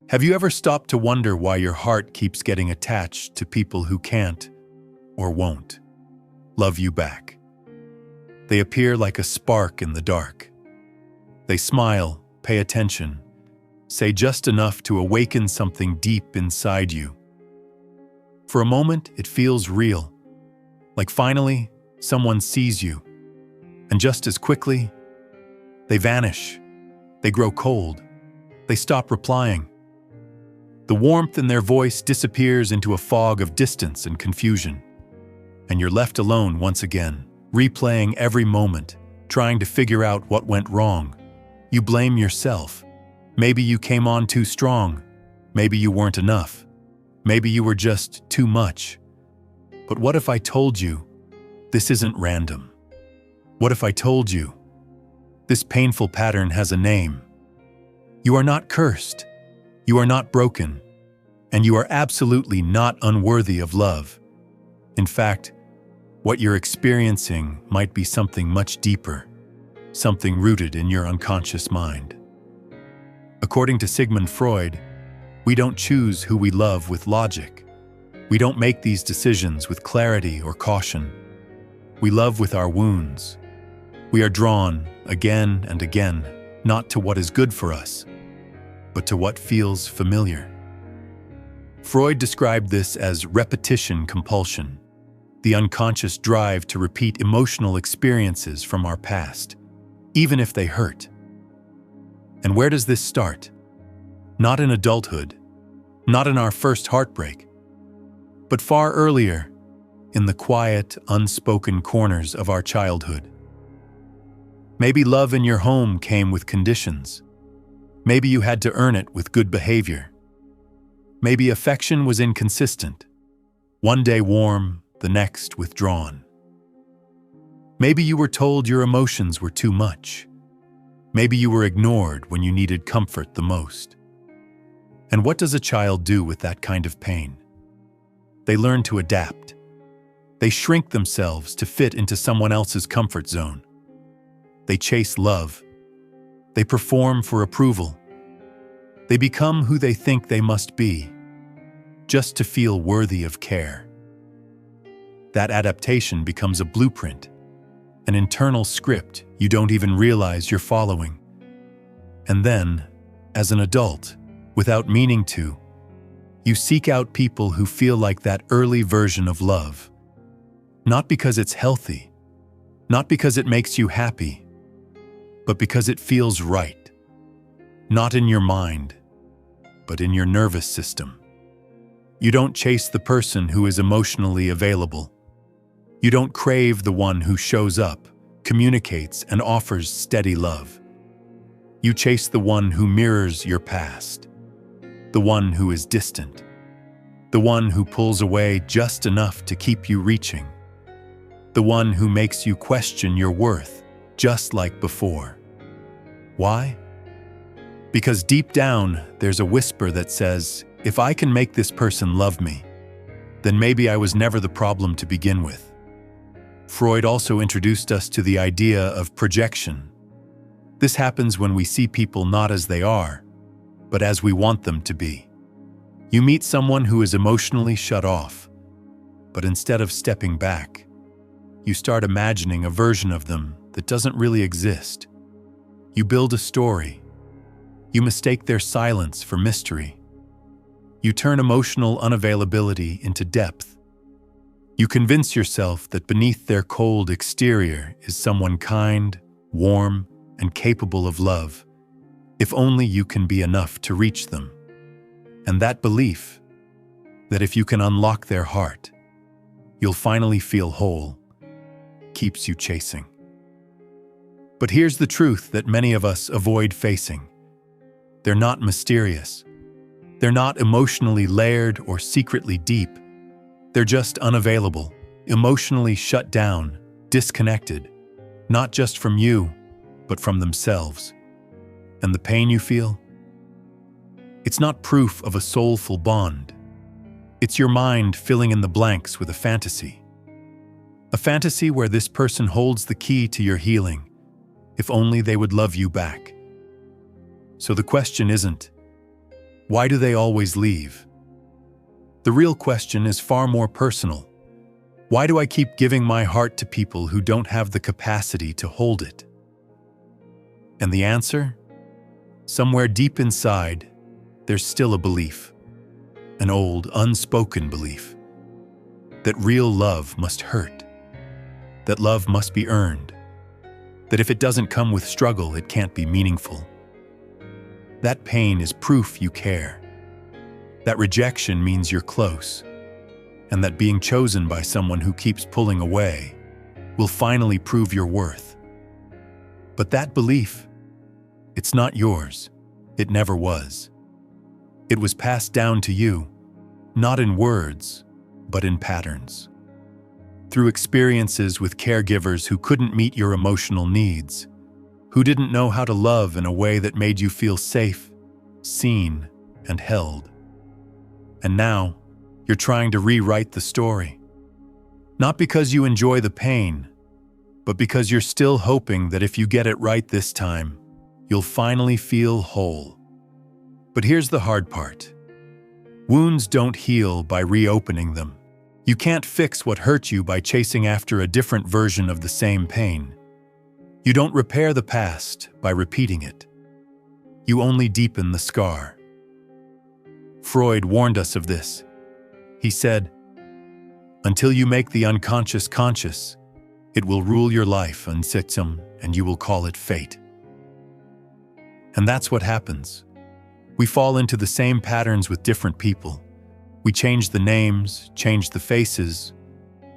Have you ever stopped to wonder why your heart keeps getting attached to people who can't, or won't, love you back? They appear like a spark in the dark. They smile, pay attention, say just enough to awaken something deep inside you. For a moment, it feels real, like finally someone sees you, and just as quickly, they vanish. They grow cold. They stop replying. The warmth in their voice disappears into a fog of distance and confusion, and you're left alone once again, replaying every moment, trying to figure out what went wrong. You blame yourself. Maybe you came on too strong. Maybe you weren't enough. Maybe you were just too much. But what if I told you this isn't random? What if I told you this painful pattern has a name? You are not cursed. You are not broken. And you are absolutely not unworthy of love. In fact, what you're experiencing might be something much deeper, something rooted in your unconscious mind. According to Sigmund Freud, we don't choose who we love with logic. We don't make these decisions with clarity or caution. We love with our wounds. We are drawn, again and again, not to what is good for us, but to what feels familiar. Freud described this as repetition compulsion, the unconscious drive to repeat emotional experiences from our past, even if they hurt. And where does this start? Not in adulthood, not in our first heartbreak, but far earlier, in the quiet, unspoken corners of our childhood. Maybe love in your home came with conditions. Maybe you had to earn it with good behavior. Maybe affection was inconsistent, one day warm, the next withdrawn. Maybe you were told your emotions were too much. Maybe you were ignored when you needed comfort the most. And what does a child do with that kind of pain? They learn to adapt. They shrink themselves to fit into someone else's comfort zone. They chase love. They perform for approval. They become who they think they must be, just to feel worthy of care. That adaptation becomes a blueprint, an internal script you don't even realize you're following. And then, as an adult, without meaning to, you seek out people who feel like that early version of love. Not because it's healthy, not because it makes you happy, but because it feels right. Not in your mind, but in your nervous system. You don't chase the person who is emotionally available. You don't crave the one who shows up, communicates, and offers steady love. You chase the one who mirrors your past, the one who is distant, the one who pulls away just enough to keep you reaching, the one who makes you question your worth, just like before. Why? Because deep down, there's a whisper that says, if I can make this person love me, then maybe I was never the problem to begin with. Freud also introduced us to the idea of projection. This happens when we see people not as they are, but as we want them to be. You meet someone who is emotionally shut off, but instead of stepping back, you start imagining a version of them that doesn't really exist. You build a story. You mistake their silence for mystery. You turn emotional unavailability into depth. You convince yourself that beneath their cold exterior is someone kind, warm, and capable of love, if only you can be enough to reach them. And that belief, that if you can unlock their heart, you'll finally feel whole, keeps you chasing. But here's the truth that many of us avoid facing. They're not mysterious. They're not emotionally layered or secretly deep. They're just unavailable, emotionally shut down, disconnected, not just from you, but from themselves. And the pain you feel? It's not proof of a soulful bond. It's your mind filling in the blanks with a fantasy. A fantasy where this person holds the key to your healing, if only they would love you back. So the question isn't, Why do they always leave? The real question is far more personal. Why do I keep giving my heart to people who don't have the capacity to hold it? And the answer? Somewhere deep inside, there's still a belief, an old, unspoken belief, that real love must hurt, that love must be earned, that if it doesn't come with struggle, it can't be meaningful. That pain is proof you care. That rejection means you're close, and that being chosen by someone who keeps pulling away will finally prove your worth. But that belief, it's not yours. It never was. It was passed down to you, not in words, but in patterns. Through experiences with caregivers who couldn't meet your emotional needs, who didn't know how to love in a way that made you feel safe, seen, and held. And now, you're trying to rewrite the story. Not because you enjoy the pain, but because you're still hoping that if you get it right this time, you'll finally feel whole. But here's the hard part. Wounds don't heal by reopening them. You can't fix what hurt you by chasing after a different version of the same pain. You don't repair the past by repeating it. You only deepen the scar. Freud warned us of this. He said, "Until you make the unconscious conscious, it will rule your life unsitum, and you will call it fate." And that's what happens. We fall into the same patterns with different people. We change the names, change the faces,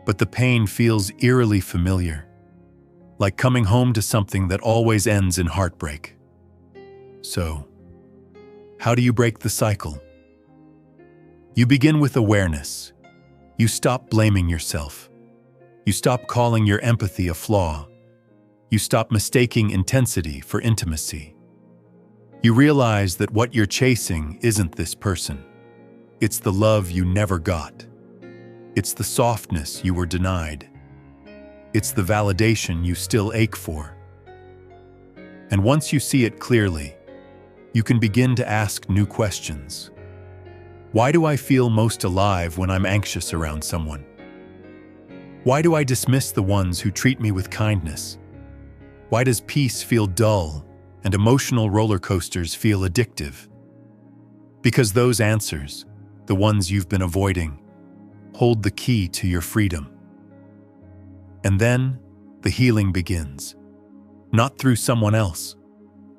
but the pain feels eerily familiar, like coming home to something that always ends in heartbreak. So, how do you break the cycle? You begin with awareness. You stop blaming yourself. You stop calling your empathy a flaw. You stop mistaking intensity for intimacy. You realize that what you're chasing isn't this person. It's the love you never got. It's the softness you were denied. It's the validation you still ache for. And once you see it clearly, you can begin to ask new questions. Why do I feel most alive when I'm anxious around someone? Why do I dismiss the ones who treat me with kindness? Why does peace feel dull and emotional roller coasters feel addictive? Because those answers, the ones you've been avoiding, hold the key to your freedom. And then the healing begins. Not through someone else,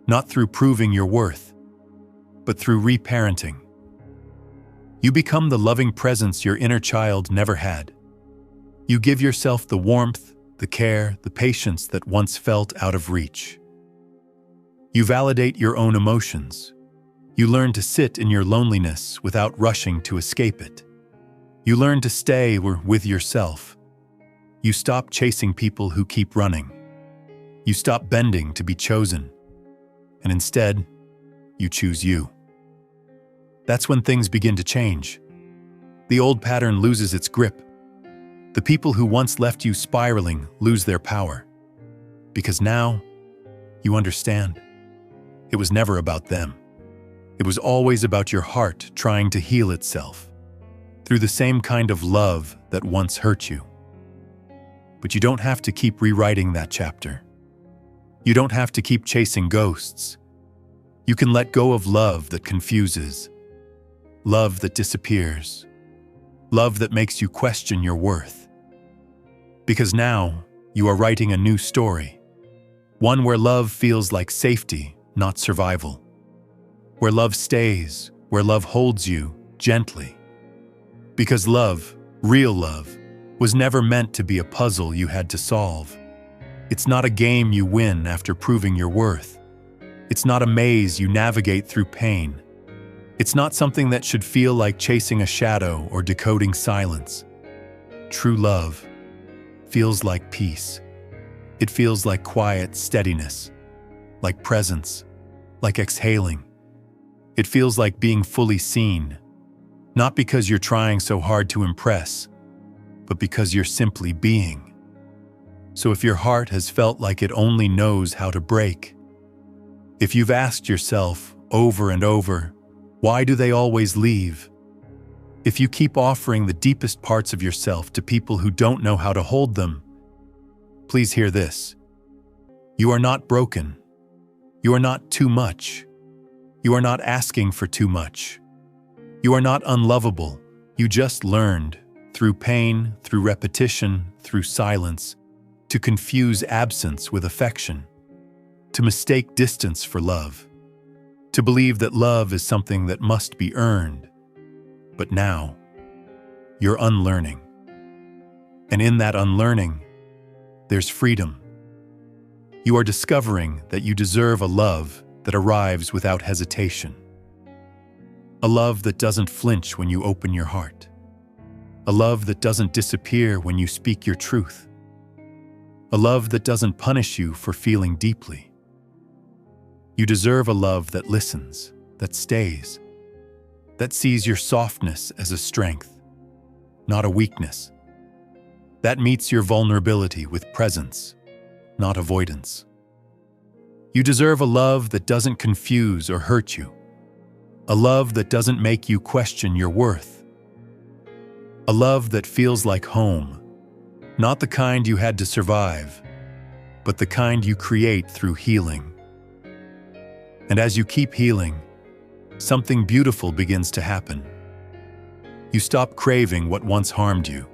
not through proving your worth, but through reparenting. You become the loving presence your inner child never had. You give yourself the warmth, the care, the patience that once felt out of reach. You validate your own emotions. You learn to sit in your loneliness without rushing to escape it. You learn to stay with yourself. You stop chasing people who keep running. You stop bending to be chosen. And instead, you choose you. That's when things begin to change. The old pattern loses its grip. The people who once left you spiraling lose their power. Because now, you understand. It was never about them. It was always about your heart trying to heal itself through the same kind of love that once hurt you. But you don't have to keep rewriting that chapter. You don't have to keep chasing ghosts. You can let go of love that confuses, love that disappears, love that makes you question your worth. Because now, you are writing a new story, one where love feels like safety, not survival. Where love stays, where love holds you gently. Because love, real love, was never meant to be a puzzle you had to solve. It's not a game you win after proving your worth. It's not a maze you navigate through pain. It's not something that should feel like chasing a shadow or decoding silence. True love feels like peace. It feels like quiet steadiness, like presence, like exhaling. It feels like being fully seen, not because you're trying so hard to impress, but because you're simply being. So if your heart has felt like it only knows how to break, if you've asked yourself over and over, Why do they always leave? If you keep offering the deepest parts of yourself to people who don't know how to hold them, please hear this. You are not broken. You are not too much. You are not asking for too much. You are not unlovable. You just learned, through pain, through repetition, through silence, to confuse absence with affection, to mistake distance for love, to believe that love is something that must be earned. But now, you're unlearning. And in that unlearning, there's freedom. You are discovering that you deserve a love that arrives without hesitation. A love that doesn't flinch when you open your heart. A love that doesn't disappear when you speak your truth. A love that doesn't punish you for feeling deeply. You deserve a love that listens, that stays, that sees your softness as a strength, not a weakness. That meets your vulnerability with presence, not avoidance. You deserve a love that doesn't confuse or hurt you. A love that doesn't make you question your worth. A love that feels like home, not the kind you had to survive, but the kind you create through healing. And as you keep healing, something beautiful begins to happen. You stop craving what once harmed you.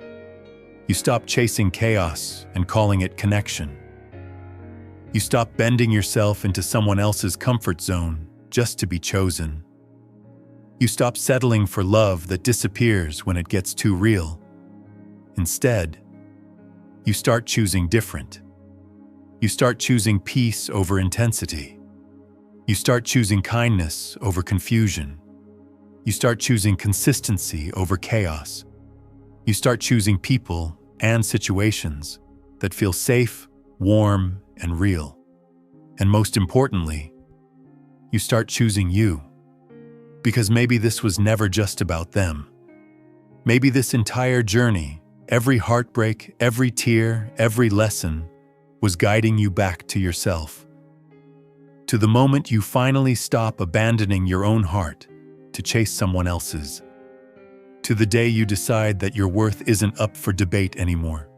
You stop chasing chaos and calling it connection. You stop bending yourself into someone else's comfort zone just to be chosen. You stop settling for love that disappears when it gets too real. Instead, you start choosing different. You start choosing peace over intensity. You start choosing kindness over confusion. You start choosing consistency over chaos. You start choosing people and situations that feel safe, warm, and real. And most importantly, you start choosing you. Because maybe this was never just about them. Maybe this entire journey, every heartbreak, every tear, every lesson, was guiding you back to yourself. To the moment you finally stop abandoning your own heart to chase someone else's. To the day you decide that your worth isn't up for debate anymore.